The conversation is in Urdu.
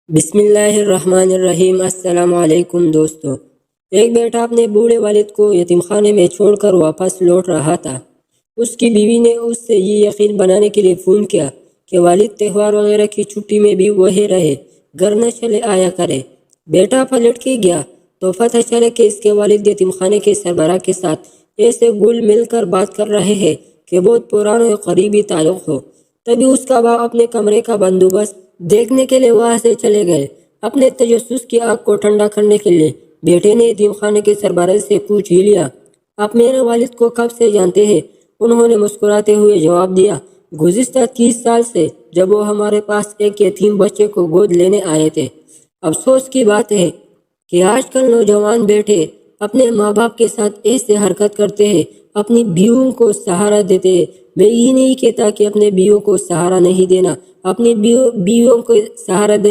بسم اللہ الرحمن الرحیم۔ السلام علیکم دوستو۔ ایک بیٹا اپنے بوڑھے والد کو یتیم خانے میں چھوڑ کر واپس لوٹ رہا تھا۔ اس کی بیوی نے اس سے یہ یقین بنانے کے لیے فون کیا کہ والد تہوار وغیرہ کی چھٹی میں بھی وہی رہے، گھر نہ چلے آیا کرے۔ بیٹا پلٹ کے گیا تو پتہ چلا کہ اس کے والد یتیم خانے کے سربراہ کے ساتھ ایسے گل مل کر بات کر رہے ہیں کہ بہت پرانا اور قریبی تعلق ہو۔ تبھی اس کا باپ اپنے کمرے کا بندوبست دیکھنے کے لیے وہاں سے چلے گئے۔ اپنے تجسس کی آگ کو ٹھنڈا کرنے کے لیے بیٹے نے یتیم خانے کے سربراہ سے پوچھ ہی لیا، آپ میرے والد کو کب سے جانتے ہیں؟ انہوں نے مسکراتے ہوئے جواب دیا، گزشتہ 30 سال سے، جب وہ ہمارے پاس ایک یتیم بچے کو گود لینے آئے تھے۔ افسوس کی بات ہے کہ آج کل نوجوان بیٹے اپنے ماں باپ کے ساتھ ایسے حرکت کرتے ہیں، اپنی بیویوں کو سہارا دیتے ہیں۔ میں یہ نہیں کہتا کہ اپنے بیویوں کو سہارا نہیں دینا، اپنی بیویوں کو سہارا